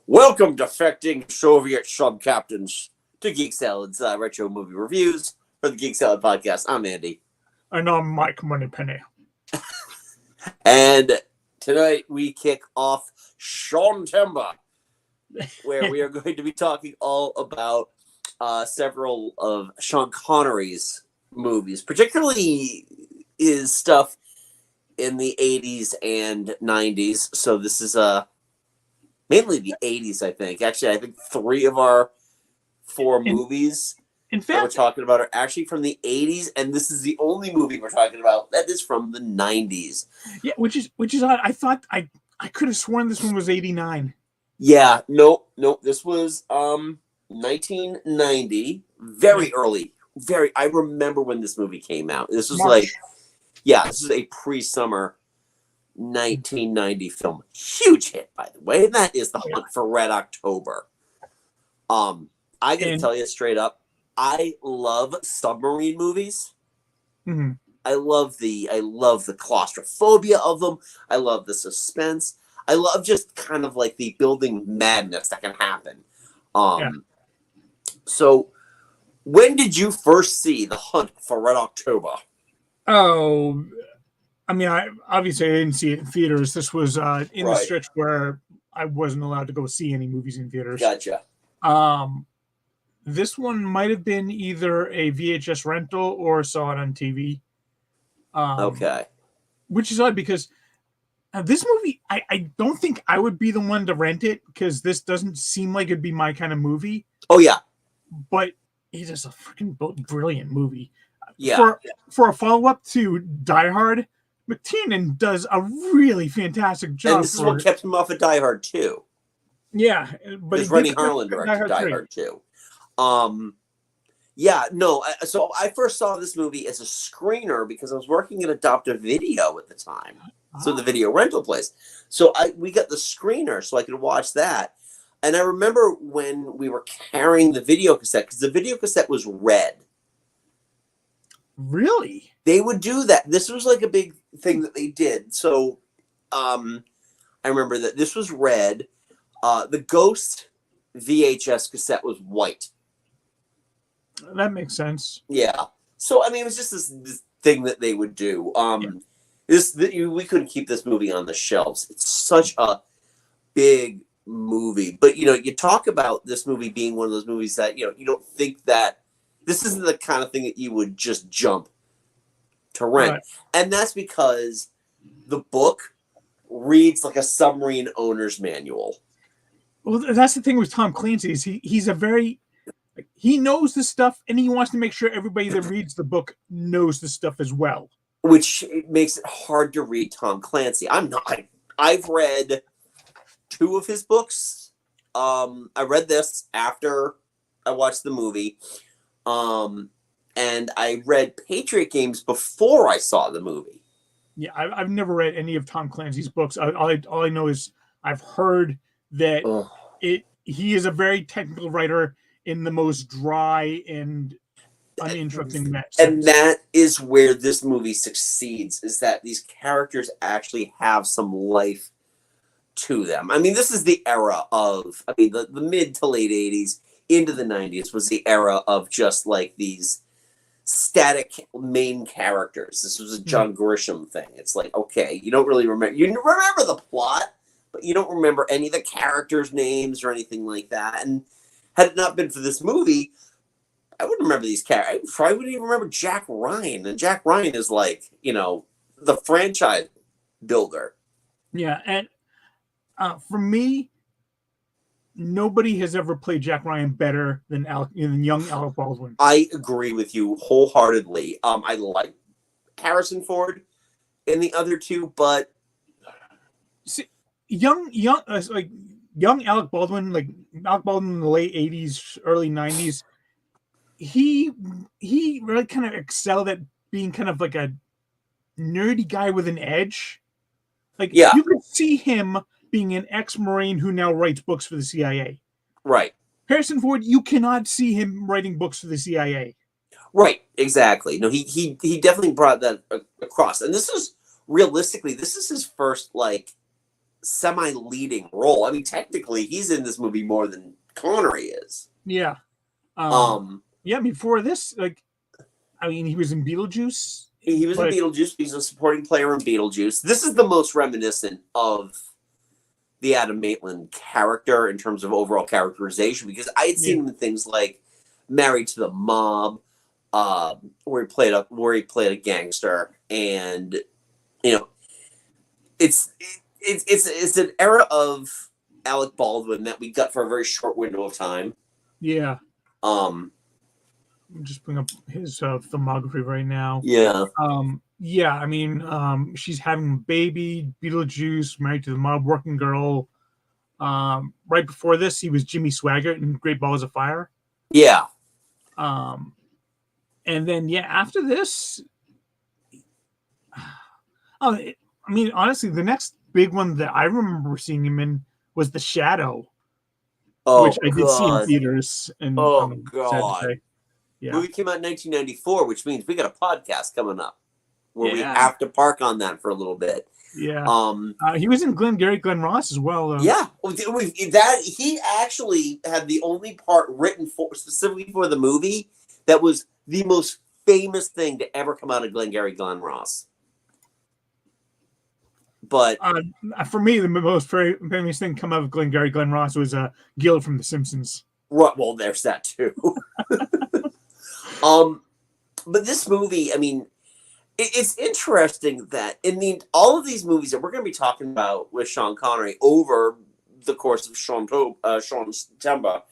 Welcome, defecting Soviet sub-captains, to Geek Salad's retro movie reviews for the Geek Salad podcast. I'm Andy. And I'm Mike Moneypenny. And tonight we kick off Seantember, where we are going to be talking all about several of Sean Connery's movies, particularly his stuff in the 80s and 90s. So this is mainly the 80s, I think. Actually, I think 3 of our 4 movies that we're talking about are actually from the 80s, and this is the only movie we're talking about that is from the 90s. Yeah, which is odd. I thought I could have sworn this one was 89. Yeah, no, this was 1990, very early. I remember when this movie came out. This was March. this is a pre-summer 1990 film. Huge hit, by the way. And that is The Hunt for Red October. I gotta tell you straight up, I love submarine movies. Mm-hmm. I love the claustrophobia of them. I love the suspense. I love just kind of like the building madness that can happen. So when did you first see The Hunt for Red October? Oh, I mean, I didn't see it in theaters. This was in the stretch where I wasn't allowed to go see any movies in theaters. Gotcha. This one might have been either a VHS rental or saw it on TV. Okay. Which is odd because this movie, I don't think I would be the one to rent it because this doesn't seem like it'd be my kind of movie. Oh, yeah. But it is a freaking brilliant movie. Yeah. For a follow-up to Die Hard, McTiernan does a really fantastic job. And this is what kept him off of Die Hard 2. Yeah. But Rennie Harlan directed Die Hard 2. So I first saw this movie as a screener because I was working at Adoptive Video at the time. So the video rental place. So we got the screener so I could watch that. And I remember when we were carrying the video cassette, because the video cassette was red. Really? They would do that. This was like a big thing that they did. So I remember that this was red. The Ghost VHS cassette was white. That makes sense. Yeah. So, I mean, it was just this thing that they would do. We couldn't keep this movie on the shelves. It's such a big movie. But, you talk about this movie being one of those movies that, you don't think that this isn't the kind of thing that you would just jump to rent. Right. And that's because the book reads like a submarine owner's manual. Well, that's the thing with Tom Clancy is he knows this stuff and he wants to make sure everybody that reads the book knows this stuff as well. Which makes it hard to read Tom Clancy. I've read 2 of his books. I read this after I watched the movie. And I read Patriot Games before I saw the movie. Yeah, I've never read any of Tom Clancy's books. All I know is I've heard that he is a very technical writer in the most dry and uninteresting sense. And that is where this movie succeeds, is that these characters actually have some life to them. I mean, this is the era of, the mid to late 80s into the 90s was the era of just like these static main characters. This was a John Grisham thing. It's like, okay, you don't really remember. You remember the plot, but you don't remember any of the characters' names or anything like that. And had it not been for this movie, I wouldn't remember these characters. I probably wouldn't even remember Jack Ryan. And Jack Ryan is like, the franchise builder. Yeah, and for me, nobody has ever played Jack Ryan better than young Alec Baldwin. I agree with you wholeheartedly. I like Harrison Ford in the other 2, but see, young Alec Baldwin, like Alec Baldwin in the late 80s, early 90s, he really kind of excelled at being kind of like a nerdy guy with an edge. Like you could see him being an ex-Marine who now writes books for the CIA. Right. Harrison Ford, you cannot see him writing books for the CIA. Right, exactly. No, he definitely brought that across. And this is realistically, this is his first semi-leading role. I mean, technically, he's in this movie more than Connery is. Yeah. Yeah, before this, like, I mean, he was in Beetlejuice. He was in Beetlejuice. He's a supporting player in Beetlejuice. This is the most reminiscent of the Adam Maitland character in terms of overall characterization, because I had seen him in things like Married to the Mob, where he played a gangster, and it's an era of Alec Baldwin that we got for a very short window of time. Yeah. Just bring up his filmography right now. Yeah. Yeah, I mean, She's Having a Baby, Beetlejuice, Married to the Mob, Working Girl. Right before this, he was Jimmy Swaggart in Great Balls of Fire. Yeah. And then, after this, I mean, honestly, the next big one that I remember seeing him in was The Shadow, which I did see in theaters. And God. Yeah. Movie came out in 1994, which means we got a podcast coming up where we have to park on that for a little bit. Yeah. He was in Glengarry Glen Ross as well, though. Yeah. That he actually had the only part written specifically for the movie that was the most famous thing to ever come out of Glengarry Glen Ross. But for me, the most famous thing to come out of Glengarry Glen Ross was Gil from The Simpsons. Right. Well, there's that too. But this movie, I mean, it's interesting that in all of these movies that we're going to be talking about with Sean Connery over the course of Seantember,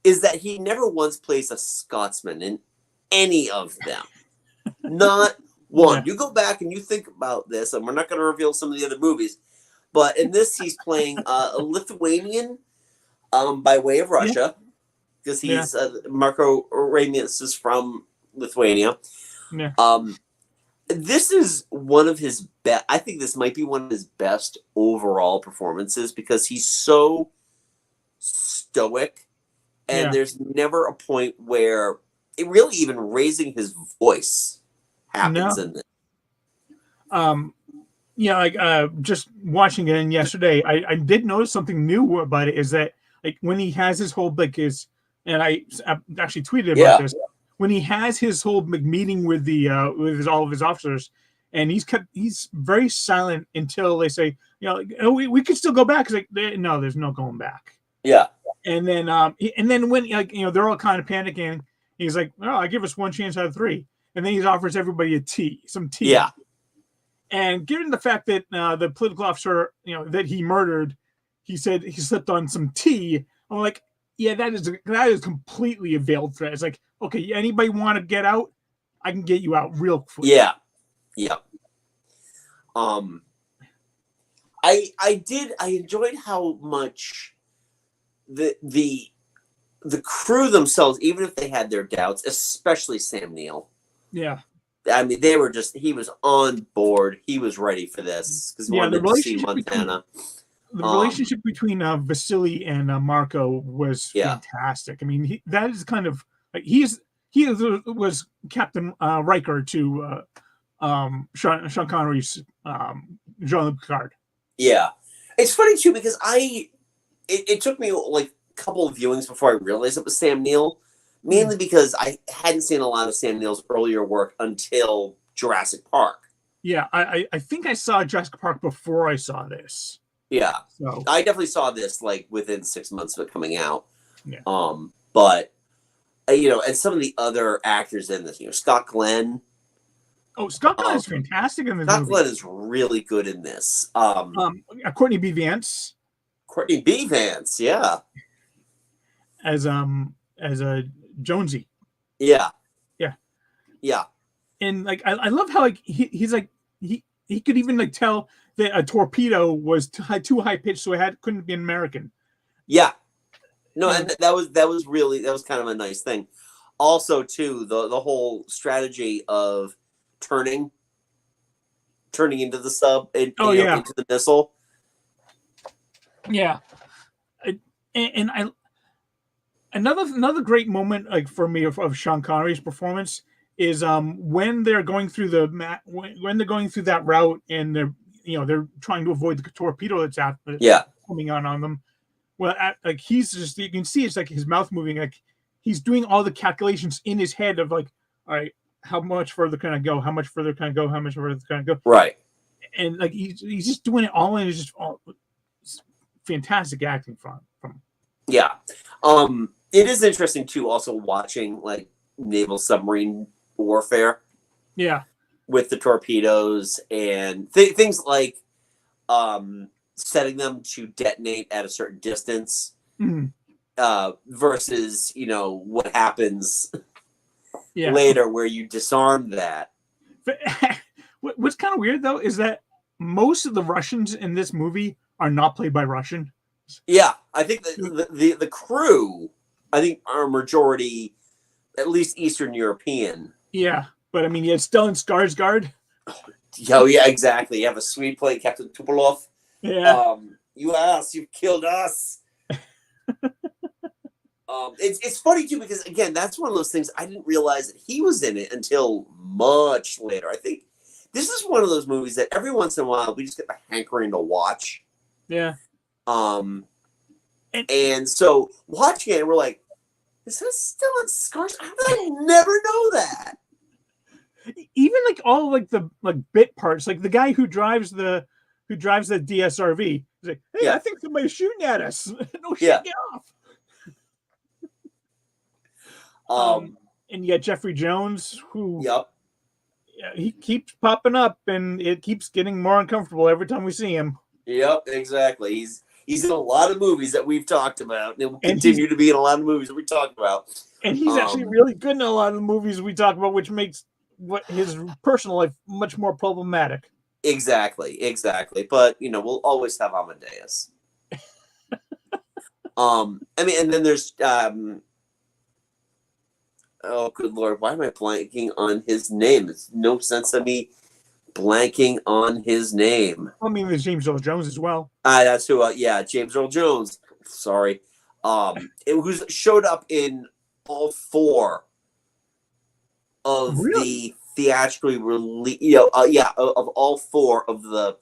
is that he never once plays a Scotsman in any of them. Not one. Yeah. You go back and you think about this, and we're not going to reveal some of the other movies, but in this he's playing a Lithuanian by way of Russia, because he's Marco Ramius is from Lithuania. Yeah. This is one of his best. I think this might be one of his best overall performances, because he's so stoic, and there's never a point where it really even raising his voice happens in this. Just watching it yesterday, I did notice something new about it, is that like when he has his whole and I actually tweeted about this, when he has his whole meeting with all of his officers, and he's very silent until they say, we could still go back. It's like, no, there's no going back. Yeah. And then when they're all kind of panicking, he's like, "Oh, I give us one chance out of 3," and then he offers everybody some tea. Yeah. And given the fact that the political officer, that he murdered, he said he slipped on some tea, I'm like, yeah, that is completely a veiled threat. It's like, okay, anybody want to get out? I can get you out real quick. Yeah. I enjoyed how much the crew themselves, even if they had their doubts, especially Sam Neill. Yeah. I mean, he was on board. He was ready for this because he wanted to see Montana. The relationship between Vasily and Marco was fantastic. I mean, that is kind of like he was Captain Riker to Sean Connery's Jean-Luc Picard. Yeah, it's funny too because it took me like a couple of viewings before I realized it was Sam Neill, mainly because I hadn't seen a lot of Sam Neill's earlier work until Jurassic Park. Yeah, I think I saw Jurassic Park before I saw this. Yeah, so I definitely saw this like within 6 months of it coming out. Yeah. But and some of the other actors in this, Scott Glenn. Oh, Scott Glenn is fantastic in this movie. Scott Glenn is really good in this. Courtney B. Vance. Courtney B. Vance, yeah. As a Jonesy. Yeah. And like I love how like he's like he could even like tell that a torpedo was too high pitched, so couldn't be an American. Yeah. No, and that was kind of a nice thing. Also, too, the whole strategy of turning into the sub and into the missile. Yeah, and another great moment like for me of Sean Connery's performance is when they're going through that route and they're trying to avoid the torpedo that's out, coming on them. Well, like he's just, you can see it's like his mouth moving, like he's doing all the calculations in his head of like, all right, how much further can I go? How much further can I go? How much further can I go? Right. And like he's just doing it all, and it's just fantastic acting from him. Yeah. It is interesting too, also watching like naval submarine warfare. Yeah. With the torpedoes and things like setting them to detonate at a certain distance, versus what happens later where you disarm that. But what's kind of weird though is that most of the Russians in this movie are not played by Russian. Yeah, I think the crew, I think, are majority, at least Eastern European. Yeah, but I mean, it's Stellan Skarsgård. Oh yeah, exactly. You have a Swede playing Captain Tupolov. Yeah. You've killed us. It's funny too because again, that's one of those things I didn't realize that he was in it until much later. I think this is one of those movies that every once in a while we just get the hankering to watch. Yeah. And so watching it, we're like, is that still in Scars? How did I never know that? Even like all like the bit parts, like the guy who drives the DSRV, he's like, hey, I think somebody's shooting at us. No shit, get off. And you got Jeffrey Jones, who he keeps popping up, and it keeps getting more uncomfortable every time we see him. Yep, exactly. He's in a lot of movies that we've talked about, and will continue to be in a lot of movies that we talked about. And he's actually really good in a lot of the movies we talk about, which makes his personal life much more problematic. Exactly. But we'll always have Amadeus. I mean, and then there's oh good Lord, why am I blanking on his name? It's no sense of me blanking on his name. I mean, there's James Earl Jones as well. That's who. James Earl Jones. Sorry. Who's showed up in all four of the theatrically released. Of all four of the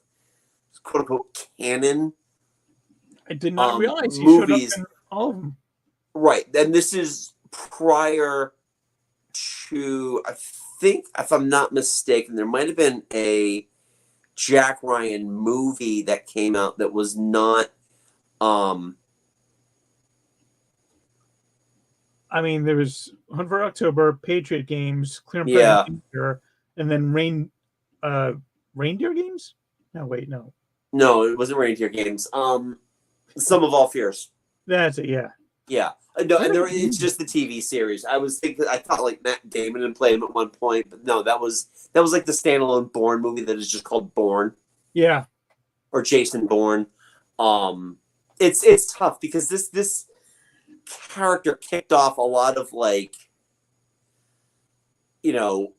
quote unquote canon. I did not realize he movies. Showed up in all of them. Right, and this is prior to, I think, if I'm not mistaken, there might have been a Jack Ryan movie that came out that was not. I mean, there was Hunt for October, Patriot Games, Clear and Present Danger, and then Reindeer Games. No, wait, no. No, it wasn't Reindeer Games. Some of All Fears. That's it. Yeah. Yeah. No, and it's just the TV series. I thought like Matt Damon had played him at one point, but no, that was like the standalone Bourne movie that is just called Bourne. Yeah. Or Jason Bourne. It's tough because this character kicked off a lot of like, what's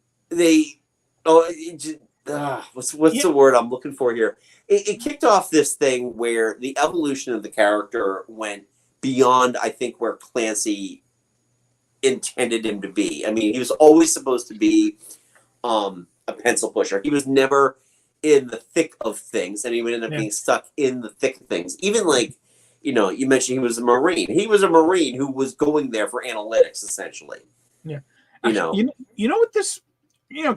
the word I'm looking for here? It kicked off this thing where the evolution of the character went beyond, I think, where Clancy intended him to be. I mean, he was always supposed to be a pencil pusher. He was never in the thick of things, and he would end up being stuck in the thick of things. Even like, you mentioned he was a Marine. He was a Marine who was going there for analytics, essentially. Yeah. Actually, you know what this,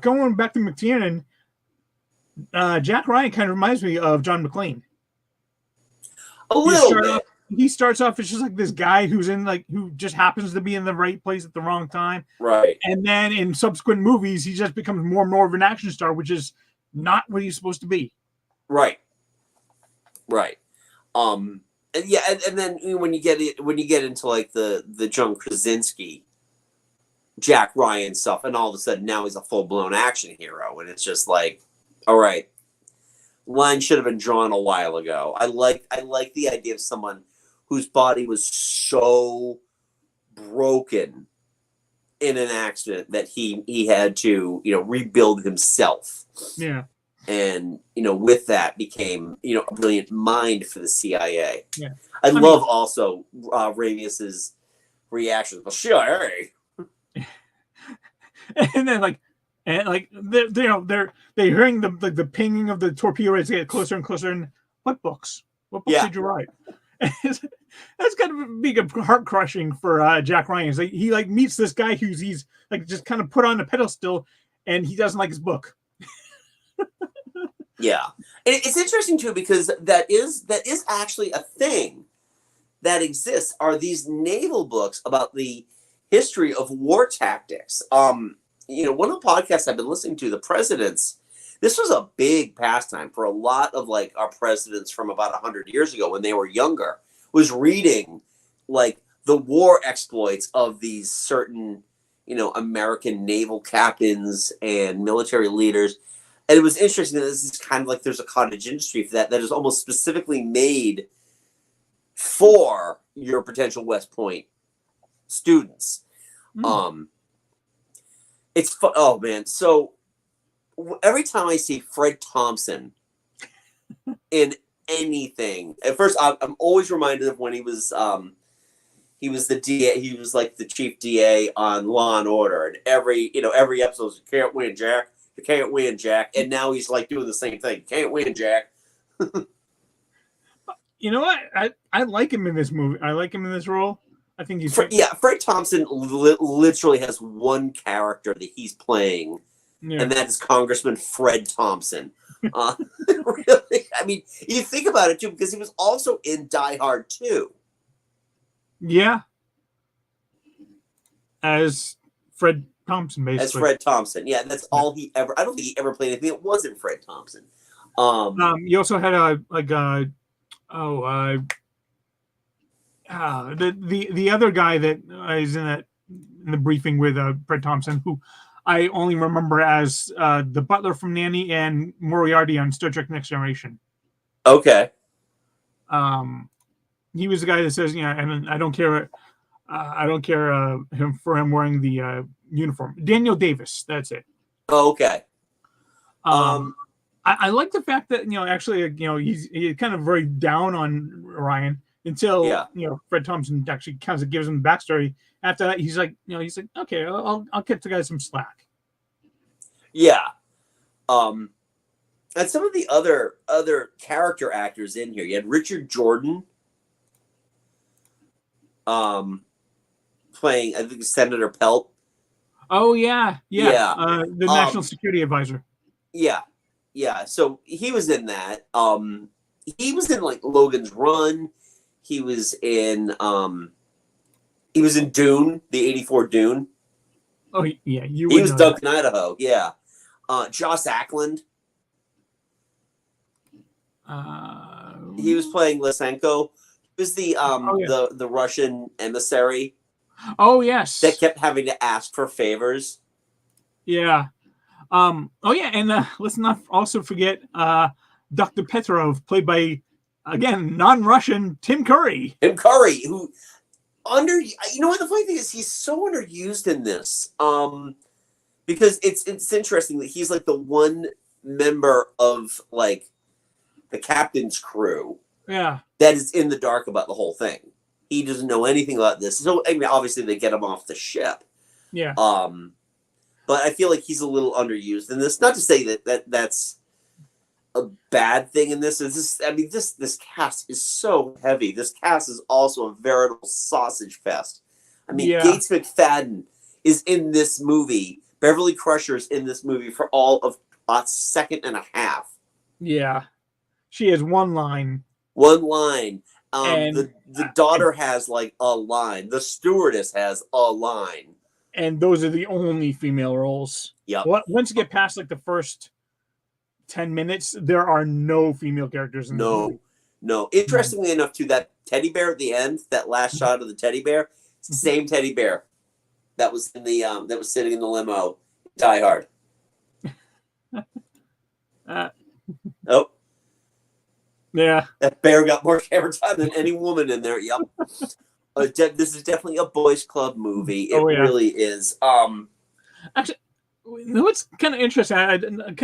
going back to McTiernan, Jack Ryan kind of reminds me of John McClane. A little bit. He starts off as just like this guy who just happens to be in the right place at the wrong time. Right. And then in subsequent movies, he just becomes more and more of an action star, which is not what he's supposed to be. Right. And then when you get into like the John Krasinski, Jack Ryan stuff, and all of a sudden now he's a full blown action hero, and it's just like, all right, line should have been drawn a while ago. I like the idea of someone whose body was so broken in an accident that he had to rebuild himself. Yeah. And with that became a brilliant mind for the CIA. Yeah. I love also Ramius's reaction. Well, sure. And then like And like they're hearing the pinging of the torpedo as they get closer and closer. And what books? What books Yeah. did you write? That's kind of big heart crushing for Jack Ryan. It's like he like meets this guy he's like just kind of put on a pedestal, and he doesn't like his book. Yeah, and it's interesting too because that is actually a thing that exists. Are these naval books about the history of war tactics? One of the podcasts I've been listening to, the presidents. This was a big pastime for a lot of like our presidents from about 100 years ago when they were younger. Was reading like the war exploits of these certain, American naval captains and military leaders. And it was interesting that this is kind of like there's a cottage industry for that is almost specifically made for your potential West Point students. It's fun. Oh man. So every time I see Fred Thompson in anything, at first I'm always reminded of when he was the DA. He was like the chief DA on Law and Order, and every episode, you can't win, Jack. You can't win, Jack. And now he's like doing the same thing. Can't win, Jack. You know what? I like him in this movie. I like him in this role. I think he's Fred Thompson literally has one character that he's playing, and that is Congressman Fred Thompson. Really, I mean, you think about it too, because he was also in Die Hard 2. Yeah, as Fred Thompson, basically. As Fred Thompson, yeah, that's all he ever. I don't think he ever played anything that wasn't Fred Thompson. You also had the other guy that is in the briefing with Fred Thompson, who I only remember as the butler from Nanny and Moriarty on Star Trek Next Generation. Okay. He was the guy that says, and I don't care. I don't care for him wearing the uniform. Daniel Davis, that's it. Oh, okay. I like the fact that actually he's kind of very down on Ryan until Fred Thompson actually kind of gives him the backstory. After that, he's like okay, I'll cut the guy some slack. Yeah. And some of the other character actors in here, you had Richard Jordan, playing I think Senator Pelt. Oh yeah. The National Security Advisor. Yeah. So he was in that. He was in like Logan's Run. He was in Dune, the '84 Dune. Oh yeah, he was Duncan Idaho. Yeah. Joss Ackland. He was playing Lysenko. He was the Russian emissary. Oh yes. That kept having to ask for favors. Yeah. And let's not also forget Dr. Petrov, played by again non-Russian Tim Curry. Tim Curry, who the funny thing is he's so underused in this. Because it's interesting that he's like the one member of like the captain's crew. Yeah. That is in the dark about the whole thing. He doesn't know anything about this. So I mean, obviously they get him off the ship. Yeah. But I feel like he's a little underused in this. Not to say that's a bad thing in this. This cast is so heavy. This cast is also a veritable sausage fest. I mean, Gates McFadden is in this movie. Beverly Crusher's in this movie for all of a second and a half. Yeah. She has one line. The daughter has like a line. The stewardess has a line. And those are the only female roles. Yeah. Once you get past like the first 10 minutes, there are no female characters in the movie. No. Interestingly enough, too, that teddy bear at the end, that last shot of the teddy bear, it's the same teddy bear that was in the that was sitting in the limo. Die Hard. Oh. Yeah. That bear got more camera time than any woman in there. Yep. This is definitely a boys' club movie. It really is. Actually, what's kind of interesting?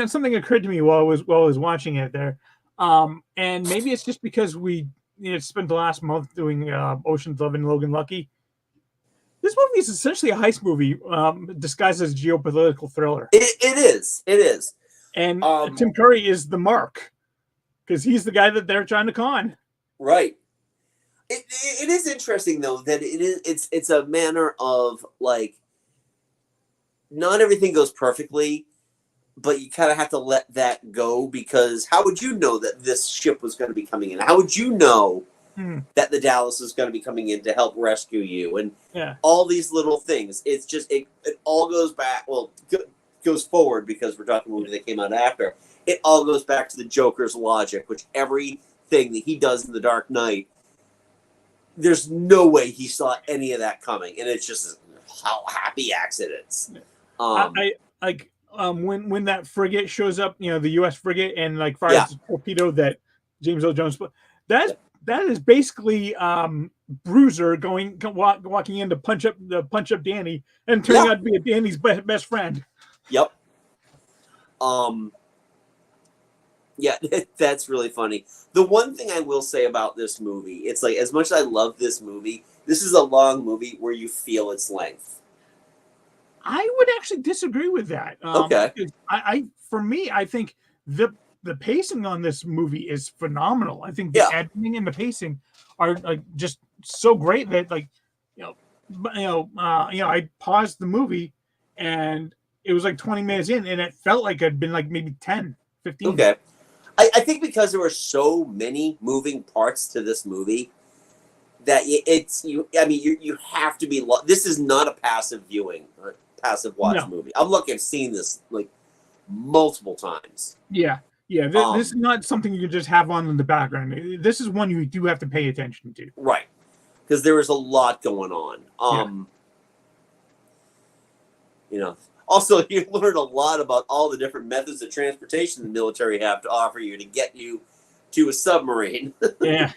Something occurred to me while I was watching it there, and maybe it's just because we spent the last month doing Ocean's 11 Logan Lucky. This movie is essentially a heist movie disguised as a geopolitical thriller. It is. It is. And Tim Curry is the mark because he's the guy that they're trying to con. Right. It is interesting though that it's a manner of like not everything goes perfectly, but you kind of have to let that go because how would you know that this ship was going to be coming in? How would you know that the Dallas is going to be coming in to help rescue you? And all these little things. It's just it all goes back. Well, goes forward because we're talking a movie that came out after. It all goes back to the Joker's logic, which everything that he does in The Dark Knight. There's no way he saw any of that coming, and it's just how happy accidents. I like when that frigate shows up, the U.S. frigate, and like fires the torpedo that James Earl Jones put. That is basically Bruiser walking in to punch up Danny, and turning out to be Danny's best friend. Yep. Yeah, that's really funny. The one thing I will say about this movie, it's like as much as I love this movie, this is a long movie where you feel its length. I would actually disagree with that. Okay. For me, I think the pacing on this movie is phenomenal. I think the editing and the pacing are like just so great that I paused the movie and it was like 20 minutes in and it felt like it'd been like maybe 10, 15. Okay. I think because there were so many moving parts to this movie that you have to be. This is not a passive viewing or passive watch movie. I'm lucky I've seen this like multiple times. Yeah. This is not something you can just have on in the background. This is one you do have to pay attention to. Right. Because there is a lot going on. Also, you learn a lot about all the different methods of transportation the military have to offer you to get you to a submarine. Yeah.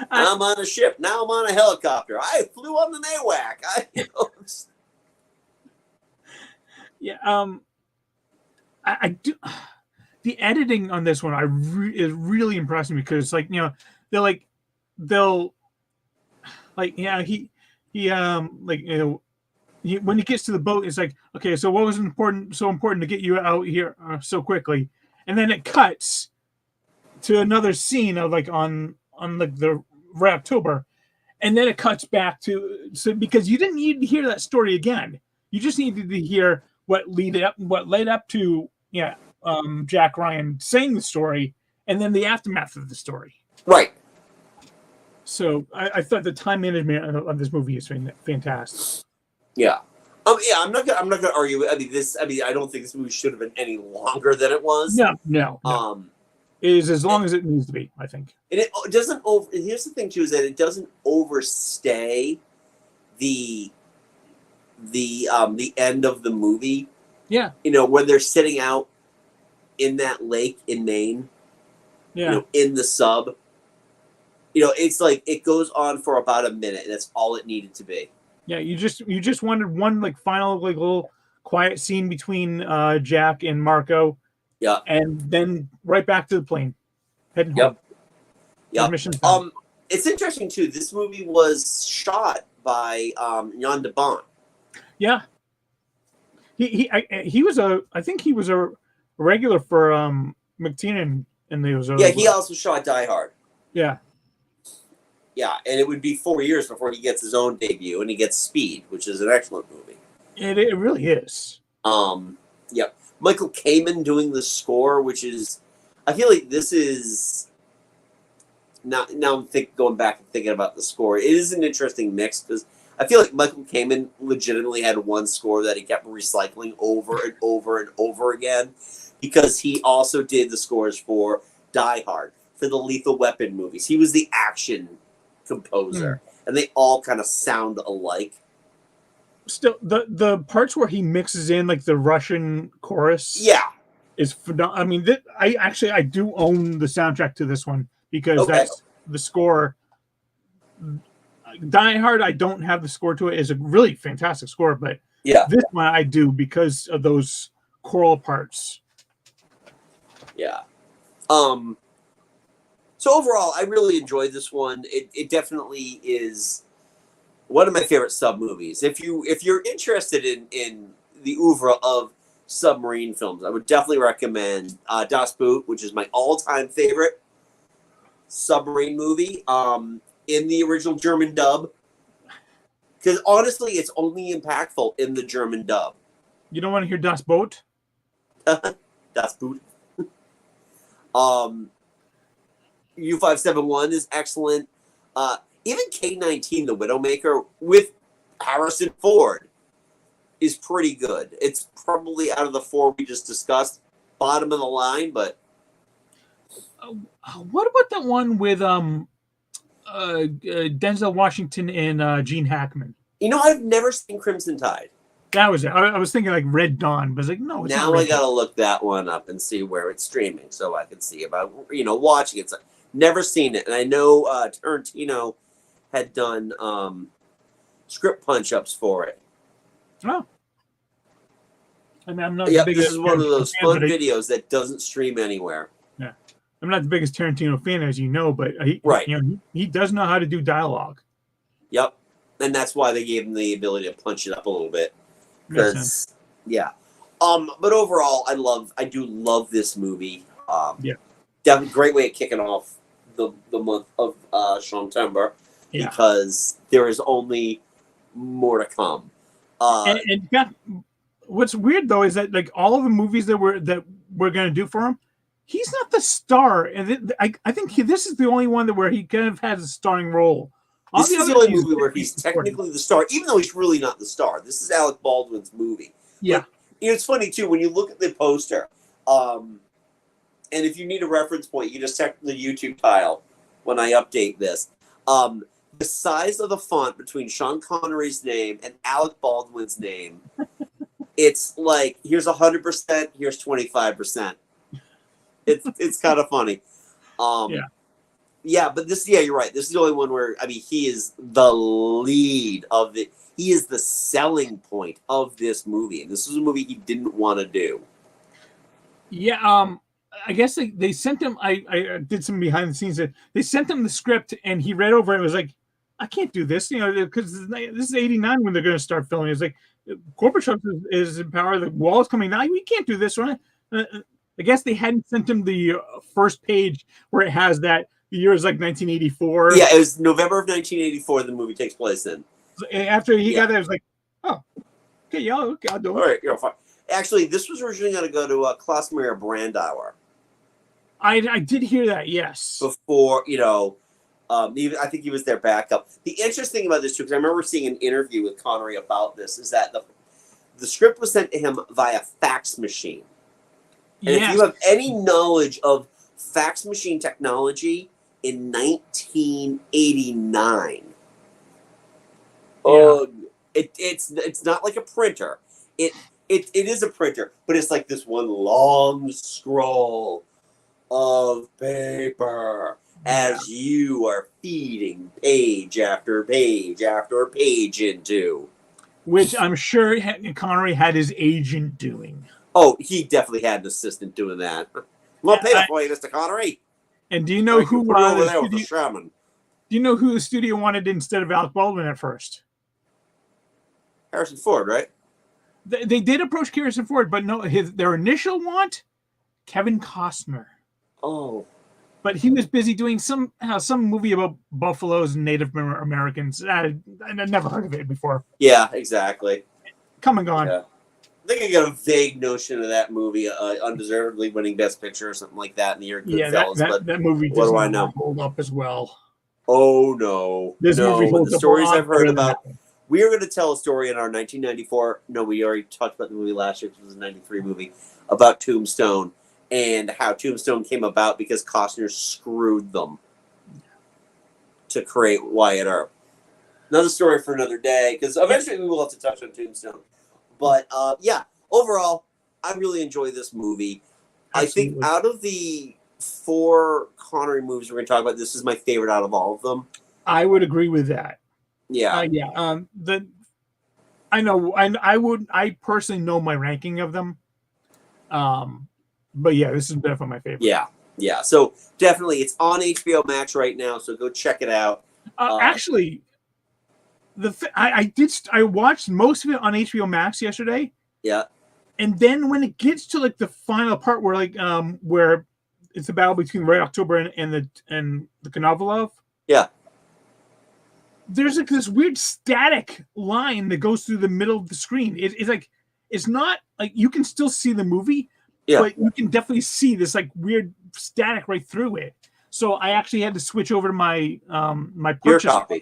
I'm on a ship. Now I'm on a helicopter. I flew on the NAWAC. I do. The editing on this one is really impressive because when he gets to the boat, it's like, okay, so what was so important to get you out here so quickly? And then it cuts to another scene of on the Red October, and then it cuts back to because you didn't need to hear that story again. You just needed to hear what led up to Jack Ryan saying the story, and then the aftermath of the story. Right. So I thought the time management of this movie is fantastic. Yeah. I'm not gonna argue. I don't think this movie should have been any longer than it was. No. It is as long as it needs to be, I think. And it doesn't here's the thing too, is that it doesn't overstay the end of the movie. Yeah. When they're sitting out in that lake in Maine. Yeah. In the sub. It's like it goes on for about a minute, and that's all it needed to be. Yeah, you just wanted one final little quiet scene between Jack and Marco. Yeah. And then right back to the plane. Heading home. Yep. Mission time. It's interesting too. This movie was shot by Jan de Bont. Yeah. He was a regular for McTiernan in those. Yeah, he also shot Die Hard. Yeah. Yeah, and it would be 4 years before he gets his own debut, and he gets Speed, which is an excellent movie. It really is. Yep. Michael Kamen doing the score, which is, I feel like this is, now I'm going back and thinking about the score. It is an interesting mix, because I feel like Michael Kamen legitimately had one score that he kept recycling over and over and over again, because he also did the scores for Die Hard, for the Lethal Weapon movies. He was the action composer, and they all kind of sound alike. Still, the parts where he mixes in like the Russian chorus, is phenomenal. I do own the soundtrack to this one because that's the score. Die Hard, I don't have the score to it. It's a really fantastic score, but this one I do because of those choral parts. Yeah. So overall, I really enjoyed this one. It definitely is one of my favorite sub movies. If you're interested in the oeuvre of submarine films, I would definitely recommend Das Boot, which is my all-time favorite submarine movie. In the original German dub, because honestly, it's only impactful in the German dub. You don't want to hear Das Boot? Das Boot. U-571 is excellent. Even K-19, The Widowmaker, with Harrison Ford, is pretty good. It's probably out of the four we just discussed, bottom of the line, but... What about that one with Denzel Washington and Gene Hackman? You know, I've never seen Crimson Tide. That was it. I was thinking like Red Dawn, but I was like, no, it's now not I gotta look that one up and see where it's streaming so I can see about, watching it. Never seen it. And I know Tarantino had done script punch-ups for it. Oh. I mean, I'm not yeah, this is one of those fun videos that doesn't stream anywhere. Yeah. I'm not the biggest Tarantino fan, as you know, but right. He does know how to do dialogue. Yep. And that's why they gave him the ability to punch it up a little bit. Because, yeah. But overall, I do love this movie. Yeah. Definitely great way of kicking off the month of Seantember. Yeah. Because there is only more to come. What's weird though is that like all of the movies that we're going to do for him, he's not the star, and I think this is the only one where he kind of has a starring role. This is the only movie where he's technically the star, even though he's really not the star. This is Alec Baldwin's movie. Yeah, but, it's funny too when you look at the poster. And if you need a reference point, you just check the YouTube tile when I update this. The size of the font between Sean Connery's name and Alec Baldwin's name, it's like here's 100%, here's 25%. It's kind of funny. Yeah, but you're right. This is the only one where he is the lead of it. He is the selling point of this movie, and this is a movie he didn't want to do. Yeah, I guess they sent him. I did some behind the scenes. They sent him the script, and he read over it. And was like, I can't do this, because this is '89 when they're going to start filming. It's like Gorbachev is in power. The wall is coming down. We can't do this, right? I guess they hadn't sent him the first page where it has that the year is like 1984. Yeah, it was November of 1984. The movie takes place in. After he got there, I was like, oh, okay, I'll do it. All right, fine. Actually, this was originally going to go to Klaus Maria Brandauer. I did hear that, yes. Before, I think he was their backup. The interesting thing about this, too, because I remember seeing an interview with Connery about this, is that the script was sent to him via fax machine. And if you have any knowledge of fax machine technology in 1989, it's not like a printer. It is a printer, but it's like this one long scroll of paper as you are feeding page after page after page into. Which I'm sure Connery had his agent doing. Oh, he definitely had an assistant doing that. Well, pay for you, Mr. Connery. And do you know who over there with the shaman? Do you know who the studio wanted instead of Alec Baldwin at first? Harrison Ford, right? They did approach Harrison Ford, but no, their initial want, Kevin Costner. Oh. But he was busy doing some movie about buffaloes and Native Americans. I'd never heard of it before. Yeah, exactly. Come and gone. Yeah. I think I got a vague notion of that movie, undeservedly winning Best Picture or something like that in the year Goodfellas. That movie what do I know? Hold up as well. Oh no! This movie holds the stories I've heard about. We are going to tell a story in our 1994. No, we already talked about the movie last year. It was a '93 movie about Tombstone and how Tombstone came about because Costner screwed them to create Wyatt Earp. Another story for another day, because eventually we will have to touch on Tombstone. But overall, I really enjoy this movie. Absolutely. I think out of the 4 Connery movies we're going to talk about, this is my favorite out of all of them. I would agree with that. Yeah. I personally know my ranking of them. But yeah, this is definitely my favorite. Yeah. So definitely, it's on HBO Max right now. So go check it out. Actually, I watched most of it on HBO Max yesterday. Yeah. And then when it gets to like the final part where where it's a battle between Red October and the Konovalov. Yeah. There's like this weird static line that goes through the middle of the screen. It's like it's not like you can still see the movie, but you can definitely see this like weird static right through it. So I actually had to switch over to my my purchase copy.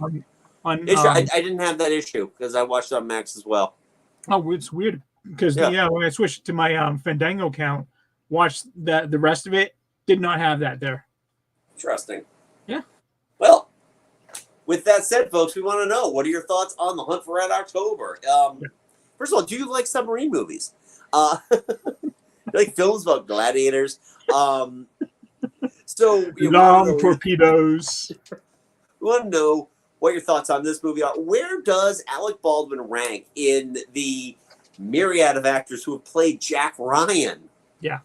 on I didn't have that issue because I watched it on Max as well. Oh, it's weird because when I switched to my Fandango account, watched the rest of it, did not have that there. Interesting. Yeah. Well, with that said, folks, we want to know, what are your thoughts on The Hunt for Red October? First of all, do you like submarine movies? Like films about gladiators? So long torpedoes. We want to know what your thoughts on this movie are. Where does Alec Baldwin rank in the myriad of actors who have played Jack Ryan? Yeah.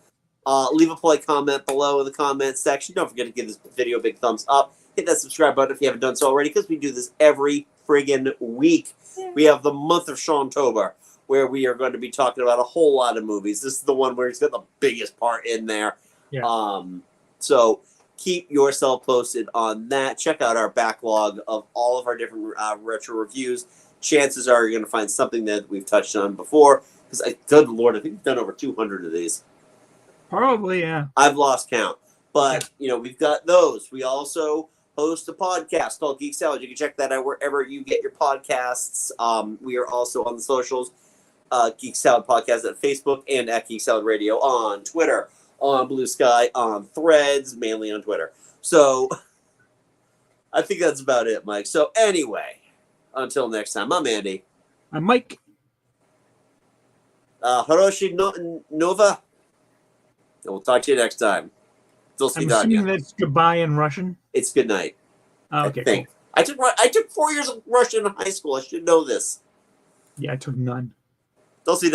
Leave a polite comment below in the comment section. Don't forget to give this video a big thumbs up. Hit that subscribe button if you haven't done so already, because we do this every friggin' week. Yeah. We have the month of Seantember, where we are going to be talking about a whole lot of movies. This is the one where he's got the biggest part in there. Yeah. So keep yourself posted on that. Check out our backlog of all of our different retro reviews. Chances are you're going to find something that we've touched on before. Because, good Lord, I think we've done over 200 of these. Probably, yeah. I've lost count. But, we've got those. We also host a podcast called Geek Salad. You can check that out wherever you get your podcasts. We are also on the socials. Geek Salad Podcast at Facebook and at Geek Salad Radio on Twitter, on Blue Sky, on Threads, mainly on Twitter. So I think that's about it, Mike. So anyway, until next time, I'm Andy. I'm Mike. Hiroshi Nova. And we'll talk to you next time. I'm assuming that's goodbye in Russian. It's good night. Oh, okay, I think. Cool. I took 4 years of Russian in high school. I should know this. Yeah, I took none. До свидания.